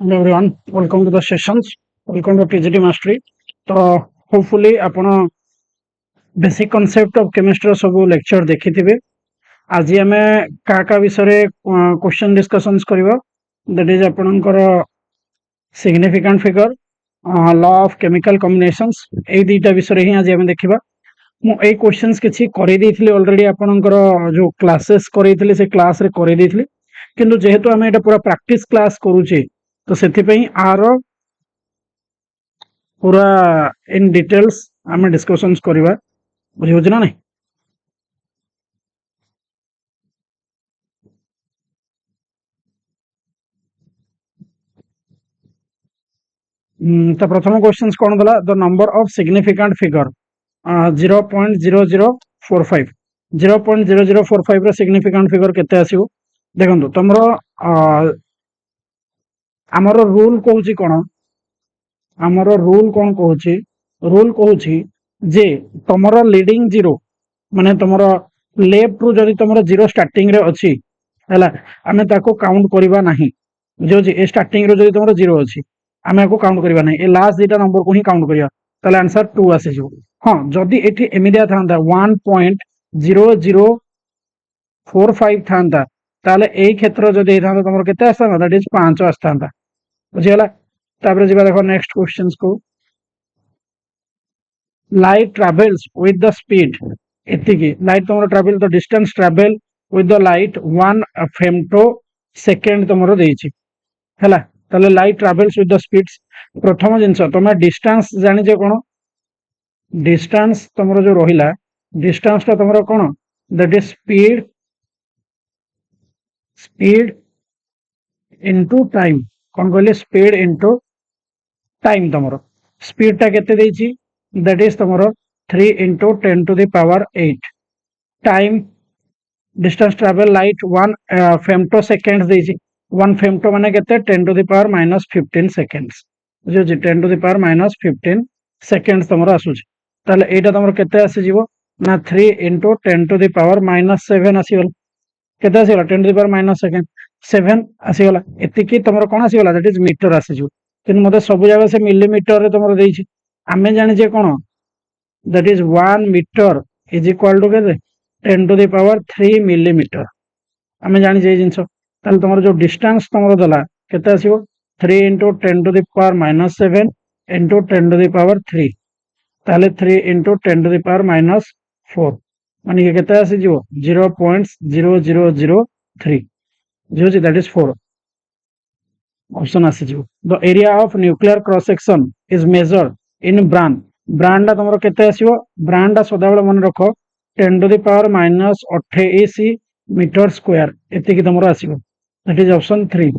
Hello everyone, welcome to the sessions. Welcome to PGT Mastery. तो hopefully आपण basic concept of chemistry सब lecture देखिथिबे. आज आमे का विषय रे क्वेश्चन डिस्कशंस करबा. दैट इज आपणकर significant figure, law of chemical combinations, ए दुईटा विषय रे ही आज आमे देखिबा. मु ए क्वेश्चंस किछि करि देथिली ऑलरेडी आपणकर जो क्लासेस करि थिले से क्लास रे करि देथिली. किंतु जेहेतु आमे एटा पूरा प्रैक्टिस क्लास करूचे तो सेथि पई आर पूरा इन डिटेल्स आमे डिस्कशंस करबा. बुझियो ना नहीं. तो प्रथम क्वेश्चंस कोन दला. The number of significant figure 0.0045. 0.0045 रो सिग्निफिकेंट फिगर केते आसीबो देखंतु. तमरो हमरो रूल कहूची कोन, हमरो रूल कोन कहूची, रूल कहूची जे तमरो लीडिंग जीरो माने तमरो लेफ्ट रु जदि तमरो जीरो स्टार्टिंग रे अछि हला आमे ताको काउंट करबा नाही. जो जे ए स्टार्टिंग रो जदि तमरो जीरो अछि आमे को काउंट करबा नाही. ए लास्ट दुटा नंबर को ही काउंट करिया. ताले आंसर 2 आसे जो. हां जदि एठी एमिडिया थांदा 1.0045 थांदा ताले ए क्षेत्र जदि थांदा तमरो केते आस्तांदा दैट इज 5 आस्तांदा. बुझियला. तापर जिबा देखो नेक्स्ट क्वेश्चंस को. Light travels with the speed एतिकी लाइट तमरो travel the distance travel with the light 1 femto second तमरो देइची हला. ताले light travels with the speeds. प्रथम जिंस तमे डिस्टेंस जानि जे कोन, डिस्टेंस तमरो जो रहिला डिस्टेंस ता तमरो कोन that is speed, speed into time. कोन कहले स्पीड इनटू टाइम. तमरो स्पीड ता केते देइची दैट इज तमरो 3 into 10 to the power 8. Time distance travel light 1 femto seconds देइची. 1 फेम्टो माने केते 10 to the power -15 सेकंड्स. जो जे 10 to the power -15 सेकंड्स तमरो आसुची. ताले एटा तमरो केते आसी जीवो ना 3 into 10 to the power -7 आसीगला. केते आसीगला 10 to the power -7 आसीगला. एतिकी तमरो कोन आसीगला दैट इज मीटर आसीजो. किन मते सब जगह से मिलीमीटर रे तमरो देइची. आमे जानि जे कोन that is 1 meter is equal to 10 to the power 3 millimeter. आमे जानि जे जिंसो. ताले तमरो जो डिस्टेंस तमरो दला केते आसीबो 3 into 10 to the power -7 into 10 to the power 3. ताले 3 into 10 to the power -4 माने के केते आसी जीवो 0.0003 जो जे दैट इज 4. ऑप्शन आसी जीवो. The area of nuclear cross section is measured in barn. Barn तमरो केते आसीबो. ब्रांड सदा बेले मन रखो 10 to the power -28 metre square एति की तमरो आसीबो. That is option 3.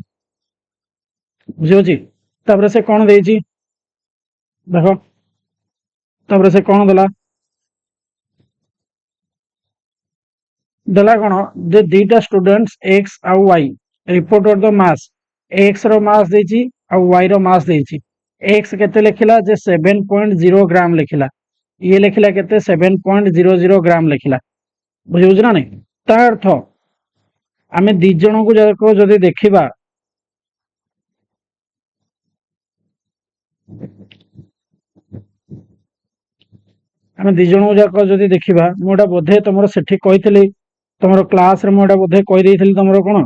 बुझियो जी. तापर से कोन देइची देखो. तापर से कोन दला दला कोन जे दीटा स्टूडेंट्स x आ y reported the mass. x रो मास देइची आ y रो मास देइची. x केते लिखिला जे 7.0 ग्राम लिखिला. ये लिखिला केते 7.00 ग्राम लिखिला. बुझियो ना नहीं. ता अर्थ आमे दी जण को जाको जदी देखिबा आमे दी जण को जाको जदी देखिबा मोडा बोधे तमरो सेठी कहितली तमरो क्लास रे मोडा बोधे कहि देइतली तमरो कोन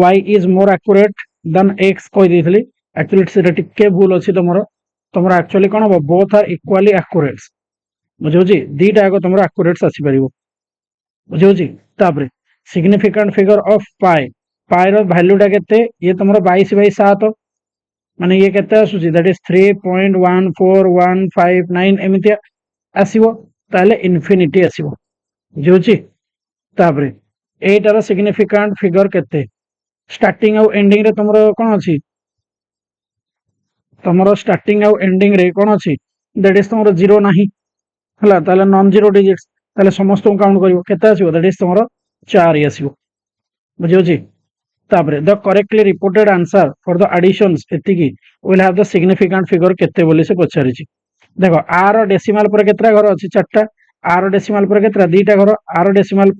y is more accurate than x कहि देइतली. एक्चुअली सेटा टिके भूल अछि तमरो. तमरो एक्चुअली कोन हो बोथ आर इक्वली एक्यूरेट. बुझियो जी. दीटा आगो तमरो एक्यूरेट आसी परिबो. बुझियो जी. तापरे significant figure of pi. Pi रो वैल्यू टा केते ये तमरो 22/7 माने ये केते आसुची दैट इज 3.14159 एमिति आसीबो. ताले इन्फिनिटी आसीबो. बुझियो जी. तापरे एटा रो सिग्निफिकेंट फिगर केते स्टार्टिंग और एंडिंग रे तमरो कोन अछि. तमरो स्टार्टिंग और एंडिंग रे कोन अछि दैट इज तमरो 0 नाही हला. ताले नॉन जीरो डिजिट्स. ताले समस्त को काउंट करिवो केते आसीबो दैट इज तमरो 4 आसीबो. बुझियो जी. तापरे the correctly reported answer for the additions एतिकी will have the significant figure केते बोली से पछारिछि. देखो आर डेसिमल पर केतरा घर अछि 4टा. आर डेसिमल पर केतरा 2टा घर. आर डेसिमल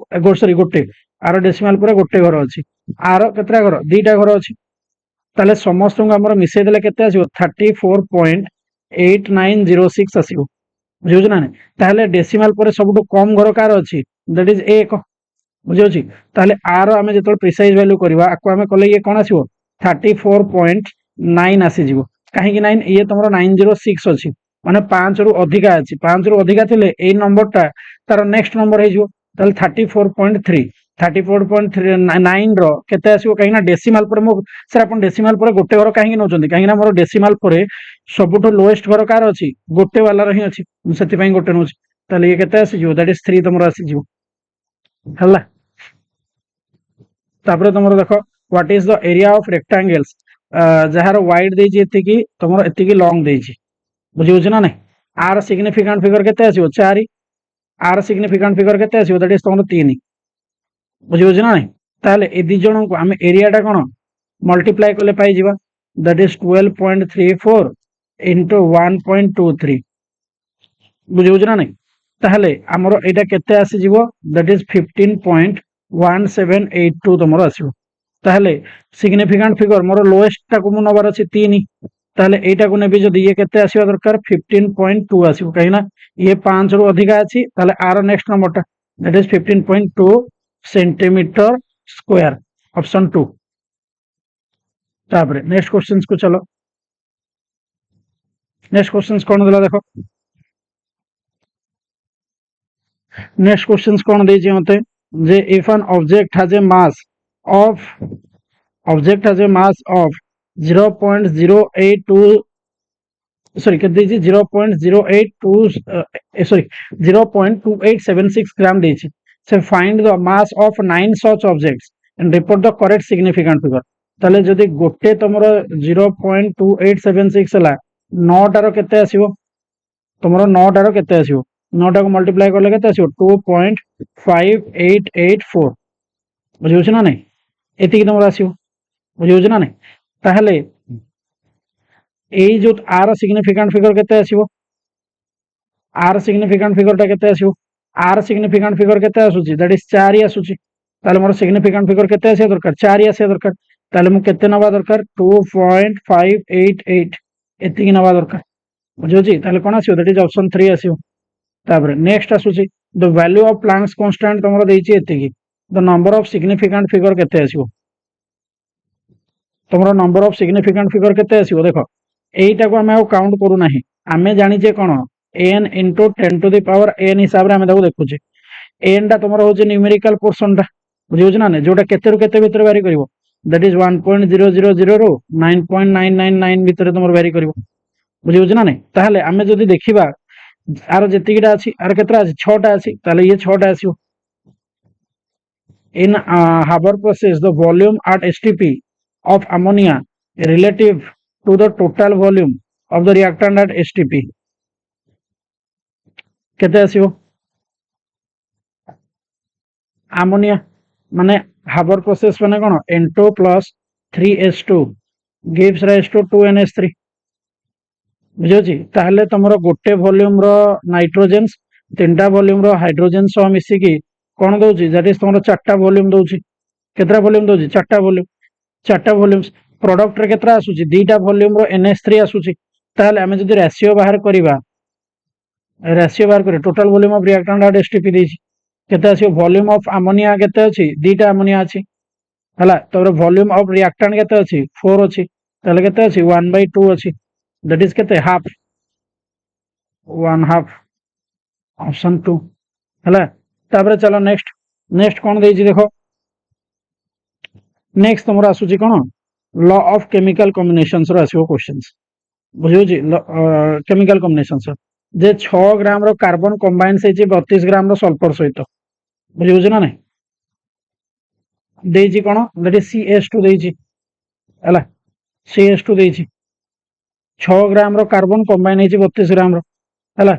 सॉरी गोटे. आर डेसिमल पर गोटे घर अछि. आर केतरा घर 2टा घर अछि. ताले समस्त को हमर मिसै देले केते आसीबो 34.8906 आसीबो बुझियो ना नहीं ताले डेसिमल पर सबटु कम घर कार अछि दैट इज 1 बुझियो छी ताले आर आमे जेतोल प्रिसाइज वैल्यू करबा आको आमे कले ये कोन आसीबो 34.9 आसी जीवो काहे कि 9 ये तमरो 906 अछि माने 5 रु अधिका अछि 5 रु अधिका थिले ए नंबर टा तार नेक्स्ट नंबर हे जीवो ताले 34.3 34.9 रो केते आसीबो काहे ना डेसिमल पर मो सर अपन डेसिमल पर गोटे घर काहे नौचंदी काहे ना मोर डेसिमल पर सबटु लोएस्ट घर कार अछि गोटे वाला रही अछि सेति पई गोटे नौच ताले ये केते आसी जीवो दैट इज 3 तमरो आसी जीवो हल्ला तापर तमरो देखो what is the area of rectangles जहार वाइड देछि एति की तमरो एति की लॉन्ग देछि बुझियो छ ना नहीं आर सिग्निफिकेंट फिगर केते आसीबो 4 आर सिग्निफिकेंट फिगर केते आसीबो दैट इज तमरो 3 बुझियो छ ना नहीं ताले ए दि जण को हम एरिया टा कोन मल्टीप्लाई करले पाई जीवा दैट इज 12.34 into 1.23 बुझियो छ ना नहीं ताले हमरो एटा केते आसी जीवो दैट इज 15.1782 तमरो आसीबो ताले सिग्निफिकेंट फिगर मोर लोएस्ट टा को मु नबर अछि 3 ताले एटा को नेबी जदी ये केते आसीबा दरकार 15.2 आसीबो कहिना ये 5 रु अधिका अछि ताले आर नेक्स्ट नंबर टा that is 15.2 centimetre square option 2 तापर नेक्स्ट क्वेश्चंस को चलो नेक्स्ट क्वेश्चंस कोन देला देखो नेक्स्ट क्वेश्चंस कोन देछि मते जे if an object has a mass of 0.082 sorry कर दीजिए 0.082 sorry 0.2876 ग्राम देछि से find the mass of 9 such objects and report the correct significant figure ताले जदी गोटे तमरो 0.2876 हला 9 टारो केते आसीबो तमरो 9 टारो केते आसीबो 9 टा को मल्टीप्लाई करले केते आसीबो 2.5884 बुझियो छ ना नहीं एति तमरो आसीबो बुझियो छ ना नहीं ताहले एई जो आर सिग्निफिकेंट फिगर केते आसीबो आर सिग्निफिकेंट फिगर टा केते आसीबो आर सिग्निफिकेंट फिगर केते आसुची दैट इज 4 ही आसुची ताले मोर सिग्निफिकेंट फिगर केते आसे दरकार 4 ही आसे दरकार ताले मु केते नबा दरकार 2.588 एति की नबा दरकार बुझियो छी ताले कोन आसीबो दैट इज ऑप्शन 3 आसीबो तापर नेक्स्ट आसुची the value of Planck's constant तमरो देछि एति की the number of significant figure केते आसीबो तमरो नंबर ऑफ सिग्निफिकेंट फिगर केते आसीबो देखो एइटा को हमें काउंट करू नाही हमें जानि जे कोन n into 10 to the power n हिसाब रे हमें दाउ देखु जे n टा तमरो हो जे न्यूमेरिकल पोर्शन टा बुझियो ना ने जोटा केते रु केते भीतर वेरी करिवो दैट इज 1.000 रो 9.999 भीतर तमरो वेरी करिवो बुझियो ना ने ताहले हमें जदी देखिबा आर जेतिकिटा अछि आर केतरा अछि 6 टा अछि ताले ये 6 टा आसीओ in Haber process the volume at STP of ammonia relative to the total volume of the reactant at STP केते आसीओ ammonia माने Haber process माने कोन N2 plus 3H2 gives rise to 2NH3 बुझियो छी ताहले तमरो गोटे वॉल्यूम रो नाइट्रोजन्स तीनटा वॉल्यूम रो हाइड्रोजन सह मिसी की कोन दोछि दैट इज तमरो चारटा वॉल्यूम दोछि केतरा वॉल्यूम दोछि चारटा वॉल्यूम्स प्रोडक्ट रे केतरा आसुछि दीटा वॉल्यूम रो NH3 आसुछि ताहले हमें जदी रेशियो बाहर करिबा रेशियो बाहर करे total volume of reactant at STP देछि केते आसीओ वॉल्यूम ऑफ अमोनिया केते अछि दीटा अमोनिया अछि हला तोरे वॉल्यूम ऑफ रिएक्टेंट केते अछि 4 अछि ताहले केते अछि 1/2 अछि दैट इज केते हाफ 1/2 ऑप्शन 2 हला तापर चलो नेक्स्ट कोन देछि देखो नेक्स्ट तमरा आसुछि कोन लॉ ऑफ केमिकल कॉम्बिनेशंस रो आसीओ क्वेश्चंस बुझियो जी केमिकल कॉम्बिनेशंस जे 6 ग्राम रो कार्बन कंबाइन से 32 ग्राम रो सल्फर सहित बुझियो ना नहीं देछि कोन दैट इज CH2 देछि हला CH2 देछि 6 ग्राम रो कार्बन कंबाइन हे 32 ग्राम रो हला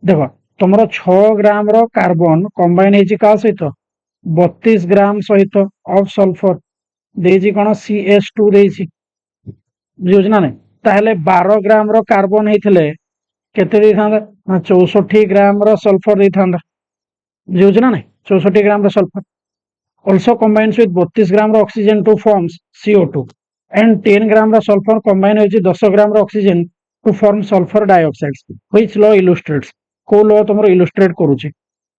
देखो तमरो 6 ग्राम रो कार्बन कंबाइन हे का सहित 32 ग्राम सहित ऑफ सल्फर देछि कोन CH2 देछि बुझियो ना नहीं ताहले 12 ग्राम रो कार्बन हेथिले केते दै थांदा 64 ग्राम रो सल्फर दै थांदा बुझियो ना नहीं 64 ग्राम रो sulphur also combines with 32 gram रो oxygen to forms CO2 and 10 gram sulphur combine होइछि 10 gram oxygen to form sulphur dioxide which law illustrates को लॉ तुमरो इलुस्ट्रेट करूछि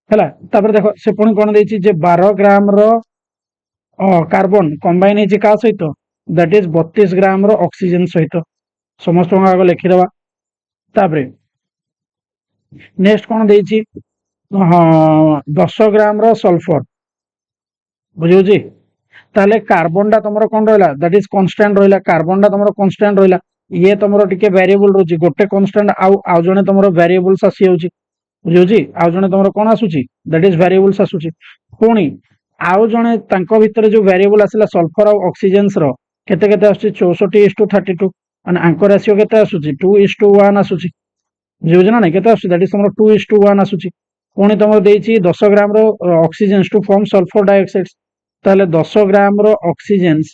हैला तापर देखो से पुणी कोन देछि जे 12 ग्राम कार्बन कंबाइन होइछि का सहित दैट इज 32 ग्राम ऑक्सीजन सहित समस्त आगे लिखिदेवा तापर नेक्स्ट कोन देछि 10 ग्राम सल्फर बुझियोछि ताले कार्बन टा तुमरो कोन रहला दैट इज कांस्टेंट रहला कार्बन टा तुमरो कांस्टेंट रहला ये तुमरो टिके वेरिएबल रोची गोटे कांस्टेंट आउ जने तुमरो वेरिएबल्स आसी होउची बुझियोछि आउ जने तुमरो कोन आसुची दैट इज वेरिएबल्स आसुची पुणी आउ जने तांको भितरे जो वेरिएबल आसिला सल्फर और ऑक्सीजन्स रो केते केते आसुची 64:32 आणि आंको रेशियो केते आसुची 2:1 आसुची बुझियोछि ना नै केते आसुची दैट इज तुमरो 2:1 आसुची पुणी तुमरो देइछि 10 ग्राम रो oxygens to form sulphur dioxide ताले 10 ग्राम रो ऑक्सीजन्स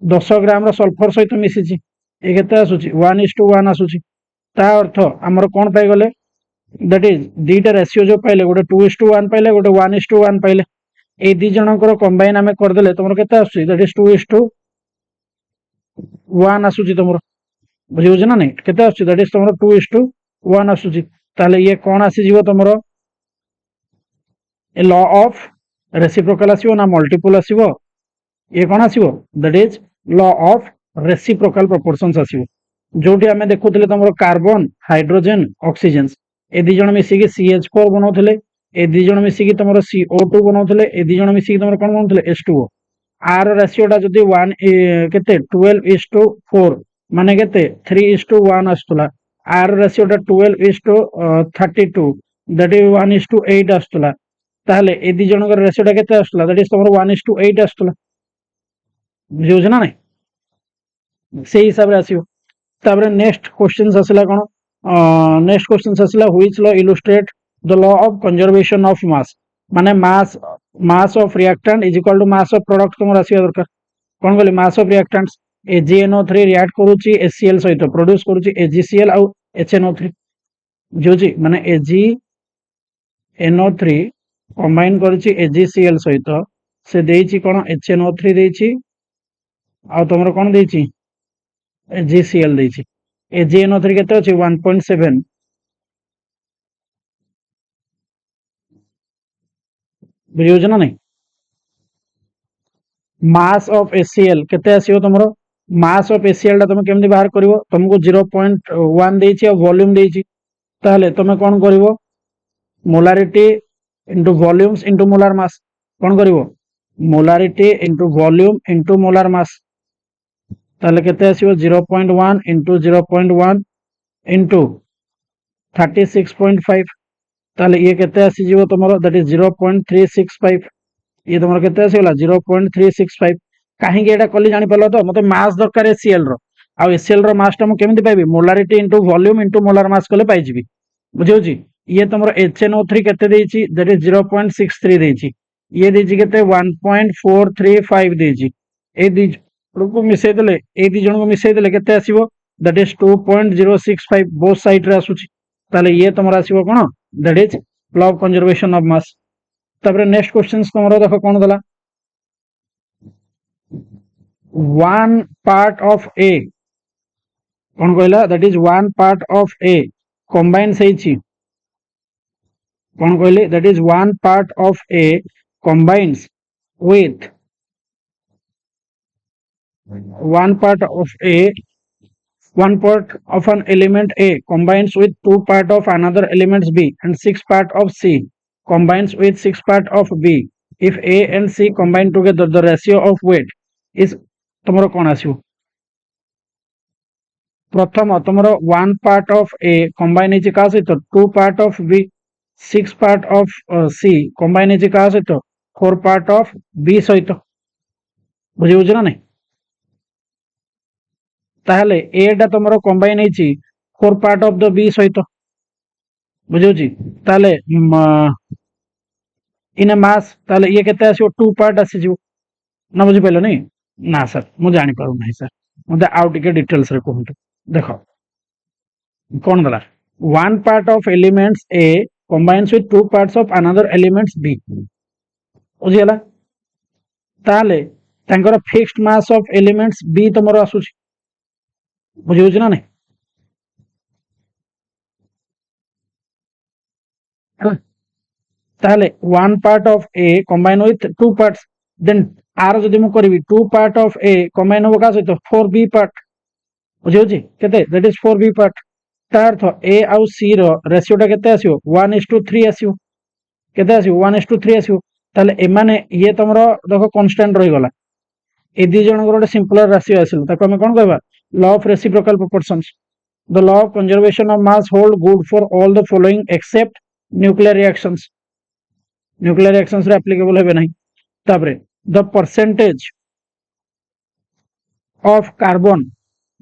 10 ग्राम सल्फर सहित मिसिछि ए केते आसुची 1:1 आसुची ता अर्थ हमर कोन पाइ गले दैट इज दीटा रेशियो जो पाइले गोटे 2:1 पाइले गोटे 1:1 पाइले ए दी जनकर कंबाइन आमे कर देले तमरो केते आसुची दैट इज 2:1 आसुची तमरो बुझियो जे ना नै केते आसुची दैट इज तमरो 2:1 आसुची ताले ये कोन आसी जीवो तमरो ए लॉ ऑफ रेसिप्रोकल आसीबो ना मल्टीपल आसीबो ये कोन आसीबो that is law of reciprocal proportions आसीबो जोटी आमे देखुतले तमरो कार्बन हाइड्रोजन ऑक्सीजन ए दी जण मिसी के CH4 बनौथले ए दी जण मिसी के तमरो CO2 बनौथले ए दी जण मिसी के तमरो कोन बनौथले H2O आर रेशियो टा जदी 1 केते 12:4 माने केते 3:1 आस्तला आर रेशियो टा 12:32 दैट इज 1:8 आस्तला ताहले ए दी जनकर रेशियो टा केते आस्तला दैट इज तमरो 1:8 आस्तला बुझियो ना नै से हिसाब रे आसीयो तापर नेक्स्ट क्वेश्चंस आसला कोन नेक्स्ट क्वेश्चंस आसला which law illustrate the law of conservation of mass माने mass of reactant is equal to mass of product तुमर आसीया दरकार कोन कहले mass of reactants AgNO3 react करूची HCl सहित प्रोड्यूस करूची AgCl आउ HNO3 जोजी माने AgNO3 कंबाइन करूची AgCl सहित से देइची कोन HNO3 देइची आ तमरो कोन देइची AgCl देइची AgNO3 केते अछि 1.7 बुझियो ना नै मास ऑफ HCl केते आसीयो तमरो मास ऑफ HCl टा तुम केमति बाहर करिवो तुमको 0.1 देइची और वॉल्यूम देइची ताहले तुम कोन करिवो molarity into volumes into molar mass कोन करिवो molarity into volume into molar mass ताहले केते आसीयो 0.1 इनटू 0.1 इनटू 36.5 ताहले ये केते आसी जीवो तमरो दैट इज 0.365 ये तुमर केते आसीला 0.365 काहे के एटा कली जानि परलो तो मते मास दरकार HCl रो आ HCl रो मास टा म केमति पाइबी molarity into volume into molar mass कले पाइ जिबी बुझियो जी ये तुमर HNO3 केते देइची दैट इज 0.63 देइची ये देइची केते 1.435 देइची ए दी को मिसै देले ए दी जण को मिसै देले केते आसीबो दैट इज 2.065 बोथ साइड रे आसुची ताले ये तुमर आसीबो कोन that is law of conservation of mass तापर नेक्स्ट क्वेश्चंस तुमरो देखो कोन दला वन पार्ट ऑफ ए कोन कहला that is one part of A combine सहीची कोन कहले that is one part of A combines with one part of an element A combines with 2 part of another elements B and 6 part of C combines with 6 part of B. If A and C combine together, the ratio of weight is tomorrow kon asio प्रथम tomorrow 1 part of A combine is का सहित 2 part of B 6 part of C combine is का सहित 4 part of B सहित बुझियो जे ना नै ताहले ए टा तुमरो कंबाइन हेची 4 पार्ट ऑफ द बी सहित बुझियो जी ताहले इन मास ताहले ये केते आसीओ 2 पार्ट आसी जिवो ना बुझि पइलो नै ना सर मु जानि पारु नै सर मते आउ टिके डिटेल्स रे कहंतु देखो कोन दला 1 part of elements A combines with 2 parts of another elements B बुझियला ताहले तांकर fixed mass of elements B तुमर आसुची बुझी होची ना नहीं ताहले one part of A combine with two parts then आर जदि मु करबी two part of A combine हो का सहित 4b पार्ट बुझी होची केते दैट इज 4b पार्ट तार अर्थ ए आउ सी रो रेशियो टा केते आसीओ 1:3 आसीओ केते आसीओ 1:3 आसीओ ताहले एमाने ये तमरो देखो कांस्टेंट रही गला ए दी जण गोटे सिंपलर राशि आसिल ताको हम कोन कहबा law of reciprocal proportions the law of conservation of mass hold good for all the following except nuclear reactions रे एप्लीकेबल हेबे नहीं तापरे the percentage of carbon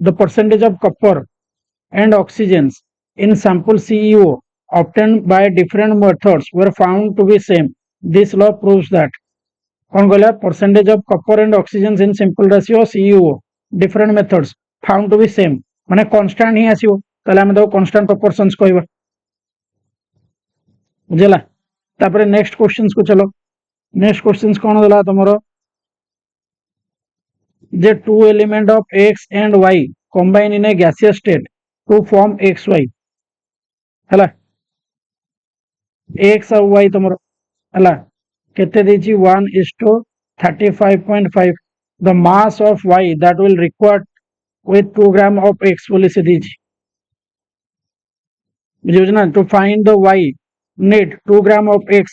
the percentage of copper and oxygens in sample CEO obtained by different methods were found to be same. This law proves that कौन कहला percentage of copper and oxygens in simple ratio CEO different methods found to be same माने constant ही आसीओ ताले हम दो constant proportions कहबा बुझला तापरे next questions को चलो नेक्स्ट क्वेश्चंस कौन देला तमरो जे two element of x and y combine in a gaseous state to form xy हला x और y तमरो हला केते देची 1:35.5 the mass of y that will required with 2 gram of x बोली से देची बुझियो ना to find the y need 2 gram of x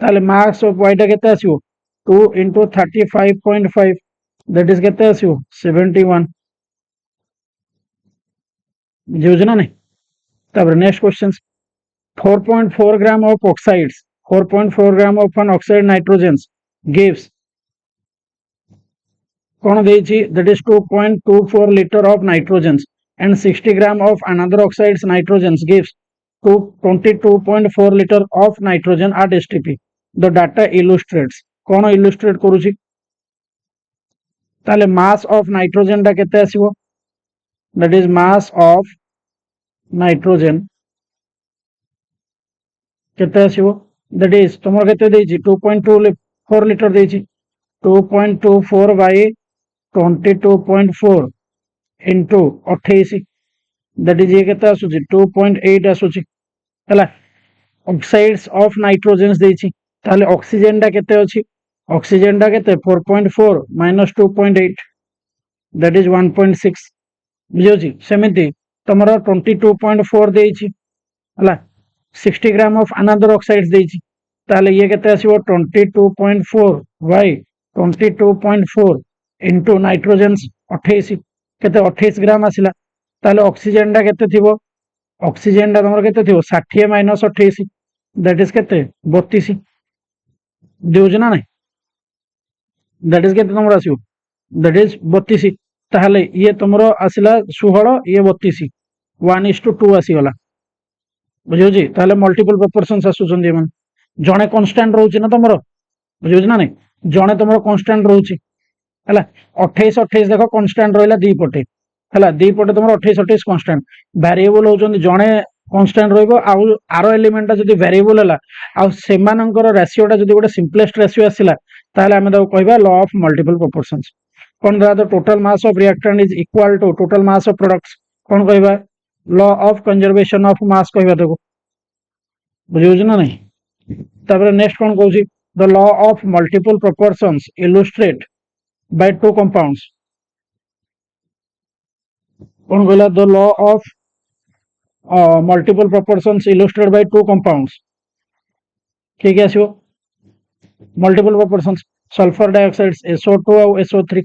ताले mass of y टा केते आसीओ 2 into 35.5 that is केते आसीओ 71 योजना नहीं तब next questions 4.4 gram of oxides 4.4 gram of an oxide nitrogens gives कौन देची that is 2.24 litre of nitrogens and 60 gram of another oxides nitrogens gives 22.4 litre of nitrogen at STP the data illustrates कौन illustrate करूची ताले mass of nitrogen टा केते आसीबो that is mass of nitrogen केते आसीबो that is तुमर केते देछि 2.24 litre देछि 2.24 by 22.4 into 28 that is ये केते आसुछि 2.8 आसुछि हला ऑक्साइड्स ऑफ नाइट्रोजन्स देछि ताले ऑक्सीजन टा केते अछि ऑक्सीजन टा केते 4.4 minus 2.8 that is 1.6 बुझी सेमती तुम 22.4 देछि हला 60 ग्राम ऑफ अनदर ऑक्साइड्स देछि ताले ये केते आसीबो 22.4 बाय 22.4 इनटू नाइट्रोजन्स 28 केते 28 ग्राम आसिला ताले ऑक्सीजन टा केते थिबो ऑक्सीजन टा तुमर केते थिबो 60 माइनस 28 दैट इज केते 32 देउजना नै दैट इज केते तुमर आसीबो दैट इज 32 ताहले ये तुमरो आसिला 16 ये 32 1:2 आसीगला बुझियो जी ताहले मल्टीपल प्रोपोर्शंस आसुचंदी मन जणे कांस्टेंट रहउची ना तुमरो बुझियो जी ना नै जणे तुमरो कांस्टेंट रहउची हला 28 28 देखो कांस्टेंट रहला दी पटे हला दी पटे तुमरो 28 28 कांस्टेंट वेरिएबल होचंदी जणे कांस्टेंट रहइबो आ आरो एलिमेंट ता जदी वेरिएबल हला आ सेमानंकर रेशियो ता जदी गोटे सिंपलेस्ट रेशियो आसिला ताहले हम दाउ कहबा लॉ ऑफ मल्टीपल प्रोपोर्शंस कौन रहा तो total mass of reactant is equal to total mass of products कौन कहबा law of conservation of mass कहबा देखो बुझियो ना नहीं तबरे नेक्स्ट कौन कहउची the law of multiple proportions illustrate by two compounds कौन कहला the law of multiple proportions illustrate by two compounds ठीक है आसीबो multiple proportions sulphur dioxide SO2 और SO3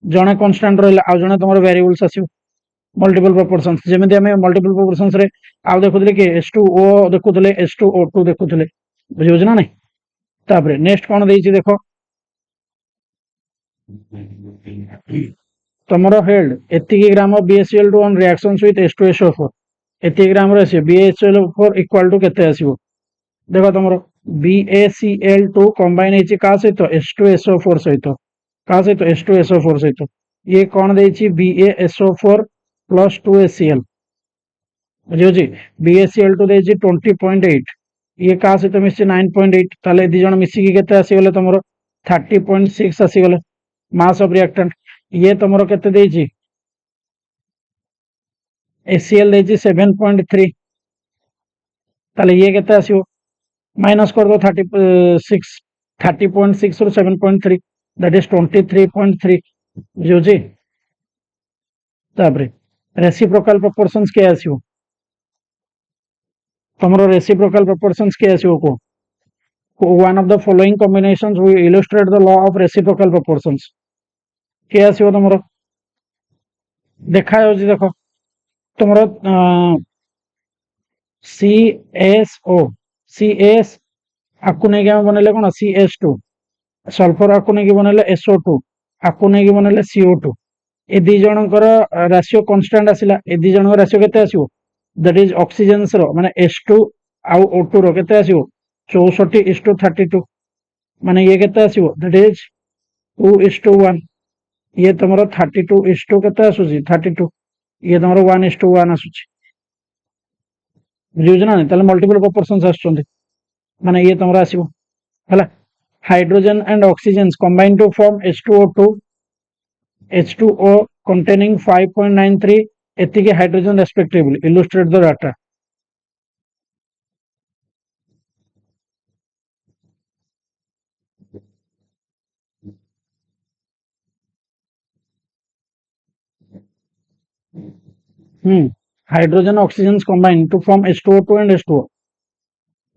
जणे कांस्टेंट रहला आ जणे तमरो वेरिएबल्स आसीबो मल्टीपल प्रोपोर्शंस जेमेते हमें मल्टीपल प्रोपोर्शंस रे आ देखुतले कि H2O देखुतले H2O2 देखुतले बुझियो ना नहीं तापरे नेक्स्ट कोन देइछि देखो तमरो हेल्ड एतिकी gram of BaCl2 on reactions with H2SO4 एतिकी ग्राम रे BaCl4 इक्वल टू केते आसीबो देखो तमरो BaCl2 कंबाइन हेछि का सहित H2SO4 सहित का सहित H2SO4 सहित ये कौन देछि BaSO4 प्लस 2HCl बुझियो जी BaCl2 देछि 20.8 ये का सहित मिसि 9.8 ताले दी जण मिसि की केते आसी गले तमरो 30.6 आसी गले मास ऑफ रिएक्टेंट ये तुमरो केते देछि HCl देछि 7.3 ताले ये केते आसीओ माइनस कर दो 30.6 ରୁ 7.3 दैट इज 23.3 जो जी तापरे रेसिप्रोकल प्रोपोर्शंस के आसीओ तुमरो रेसिप्रोकल प्रोपोर्शंस के आसीओ को one of the following combinations will illustrate the law of reciprocal proportions के आसीओ तुमरो देखा हो जी देखो तुमरो CSO CS आपको नहीं क्या बनले कोन CS2 सल्फर आपको नहीं बनले SO2 आपको नहीं बनले CO2 ए दी जनकर रेशियो कांस्टेंट आसिला ए दी जनकर रेशियो केते आसीओ दैट इज ऑक्सीजन्स रो माने H2 आउ O2 रो केते आसीओ 64:32 माने ये केते आसीओ दैट इज 2:1 ये तमरो 32 केते आसुची 32 ये तमरो 1:1 आसुची बुझियो ना ताले मल्टीपल प्रोपोर्शंस आछुंदी माने ये तमरो आसीओ हला hydrogen and oxygens combine to form H2O containing 5.93 एतिके hydrogen respectively illustrate the data hydrogen oxygens combine to form H2O2 and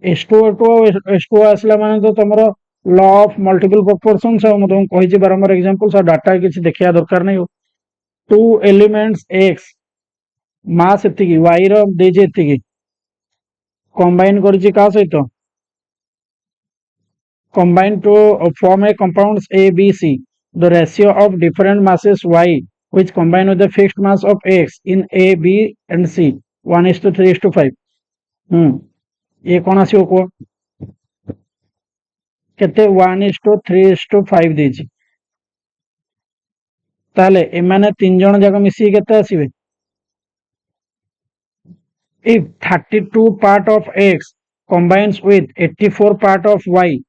H2O आसला माने तो तमरो लॉ ऑफ मल्टीपल प्रोपोर्शंस है मतलब कहि जे बारंबार एग्जांपल्स और डाटा किछि देखिया दरकार नै हो टू एलिमेंट्स x मास एतिकी y रो दे जे एतिकी कंबाइन करछि का सहित combine to form a compounds A, B, C. The ratio of different masses Y which combine with the fixed mass of X in A, B and C 1:3:5. ये कौन आसी को केते 1:3:5 देछि ताले एमाने तीन जण जाक मिसी केते आसीबे if 32 part of X combines with 84 part of Y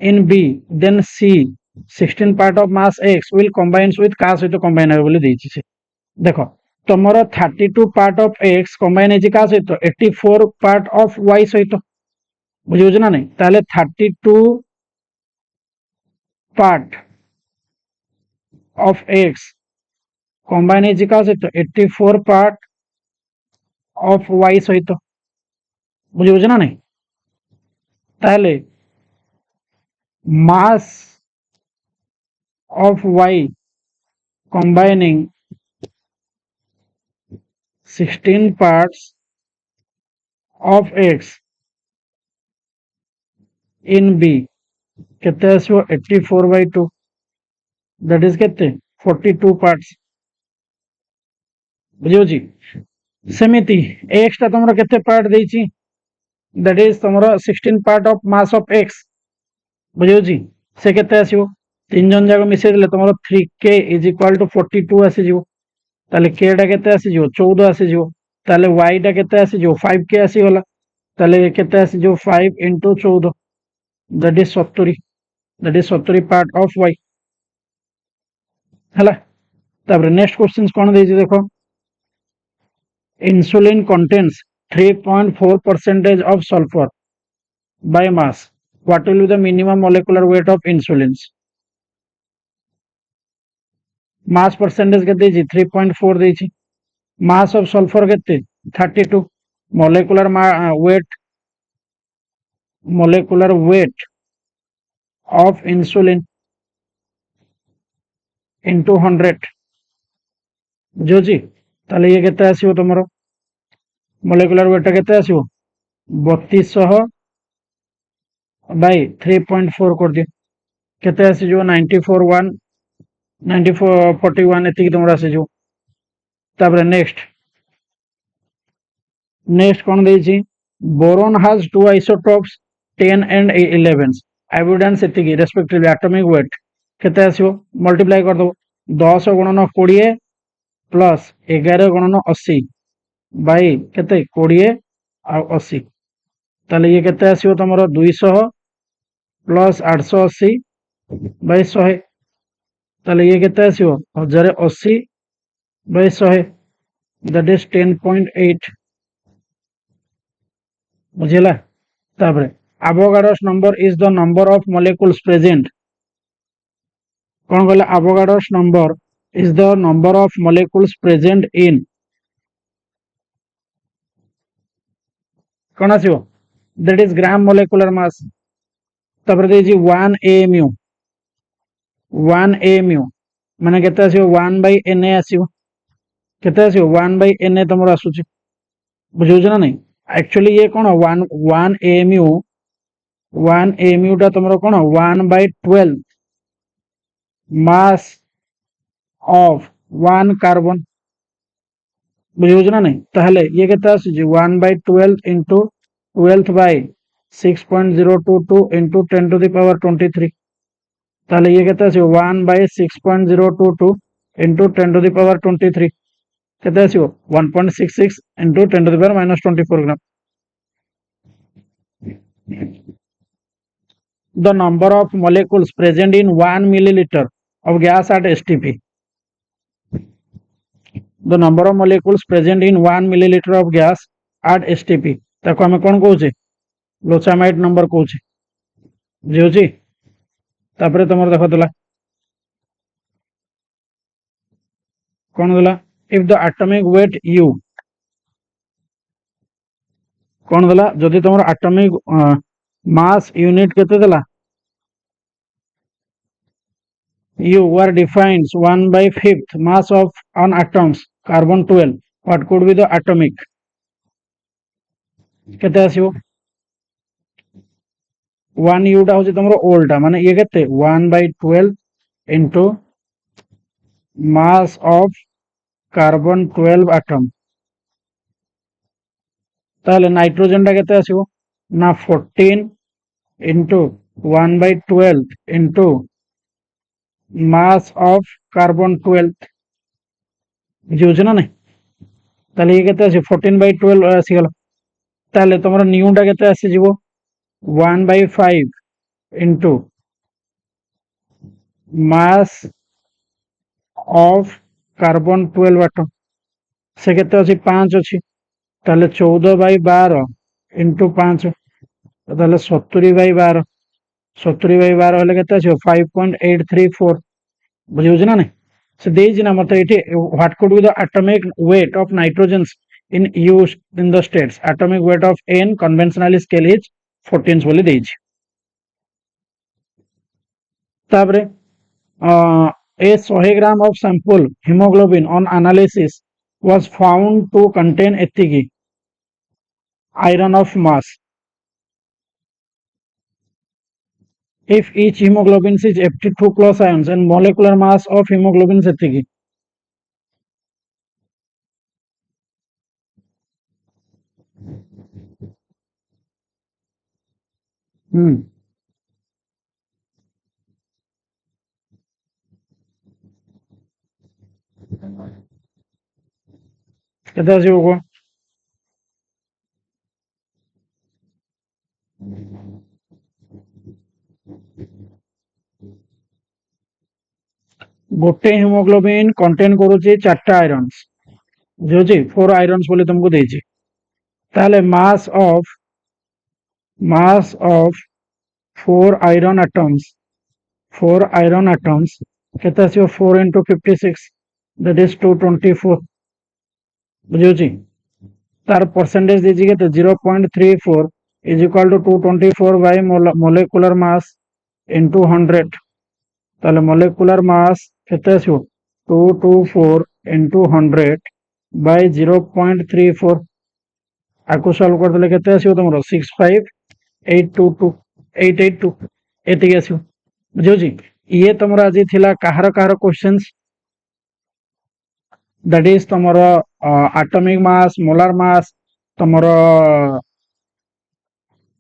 in B then C 16 part of mass X will combines with का सहित combine होय बोली देछि से देखो तमरो 32 part of X combine हेछि का सहित 84 part of Y सहित बुझियो ना नहीं ताले 32 part of X combine हेछि का सहित 84 part of Y सहित बुझियो ना नहीं ताले mass of Y combining 16 parts of X in B केते आसो 84/2 दैट इज केते 42 पार्ट्स बुझियो जी सेमिति X ता तमरो केते पार्ट देछि दैट इज तमरो 16 part of mass of X बुझियो जी से केते आसीओ तीन जन जाक मिसे देले तमरो 3k = 42 आसी जिवो ताले k टा केते आसी जिवो 14 आसी जिवो ताले y टा केते आसी जिवो 5k आसी गला ताले केते आसी जिवो 5 * 14 that is 70 part of y हला तापर नेक्स्ट क्वेश्चंस कोन देछि देखो insulin contains 3.4% of sulfur by mass what will be the minimum molecular weight of insulins mass percentage के देछि 3.4 देछि mass of sulfur केते 32 molecular weight of insulin into 100 जो जी ताले ये केते आसीओ तमरो मोलेकुलर वेट केते आसीओ 3200 बाय 3.4 कर दियो केते आसी जो 9441 एतिकी तमरो आसी जो तापर नेक्स्ट कोन देछि boron has two isotopes 10 and 11 evidence एतिकी रेस्पेक्टिवली एटॉमिक वेट केते आसीओ मल्टीप्लाई कर दो 10 गुणन 20 प्लस 11 गुणन 80 बाई केते 20 आ 80 ताले ये केते आसीओ तमरो 200 प्लस 880 बाई 100 ताले ये केते आसीबो 1080 by 100 that is 10.8 बुझिला। तापरे Avogadro's number is the number of molecules present कौन कहला Avogadro's number is the number of molecules present in कौन आसीबो that is gram molecular mass तापरे देजी 1 AMU माने केते आसीबो 1 by Na आसीबो केते आसीबो 1 by Na तमर आसुची बुझियो ना नहीं एक्चुअली ये कौन 1 AMU टा तमर कौन 1 by 12 mass of 1 कार्बन बुझियो ना नहीं ताहले ये केते आसुची 1 by 12 into 12th by 6.022 into 10 to the power 23 ताहले ये केते आसीबो 1 by 6.022 into 10 to the power 23 केते आसीबो 1.66 into 10 to the power minus 24 gram. The number of molecules present in 1 milliliter of gas at STP. The number of molecules present in 1 milliliter of gas at STP ताको हमें कौन कहूचे लोचामाइट number कहूचे बुझियोची। तापरे तमर देखो दला कौन दला if the atomic weight u कौन दला जदि तमर atomic mass unit केते दला u were defines 1 by 5th mass of an atoms carbon 12 what could be the atomic केते आसीबो 1 u टा होची तमरो ओल्टा माने ये केते 1 by 12 into mass of carbon 12 atom ताले नाइट्रोजन टा केते आसीबो ना 14 into 1 by 12 into mass of carbon 12 बुझियो ना नहीं ताले ये केते आसी 14 by 12 आसी गला ताले तमरो न्यू टा केते आसी जिवो 1 by 5 into mass of carbon 12 atom से केते अछि 5 अछि ताले 14 by 12 into 5 ताले 70 by 12 70 by 12 हेले केते अछि 5.834 बुझियो ना नहीं से देजी ना मत एठी what could be the atomic weight of nitrogens in use in the states atomic weight of n conventional scale is 14 बोली देजी। तापरे a 100 gram of sample hemoglobin on analysis was found to contain etiki iron of mass if each hemoglobin is 82 close ions and molecular mass of hemoglobin is etiki केते आसी को गोटे haemoglobin contain करूची 4टा irons जो जी 4 irons बोले तुमको देची ताले mass of 4 iron atoms केते आसी 4 into 56 that is 224 बुझियो छी तार परसेंटेज देजी केते 0.34 is equal to 224 by molecular mass into 100 ताले molecular mass केते आसी 224 into 100 by 0.34 आको सॉल्व कर देले केते आसी तमरो 65822 एति आसी बुझियो छी। ये तमरो आज थिला काहर questions that is तमरो atomic mass molar mass तमरो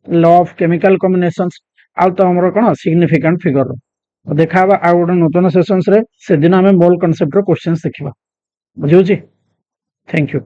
law of chemical combinations आ तो हमरो कोन सिग्निफिकेंट फिगर देखाबा आ गोटे नूतन सेशंस रे से दिन हमें मोल कांसेप्ट रो क्वेश्चंस देखिबा बुझियो छी। Thank you.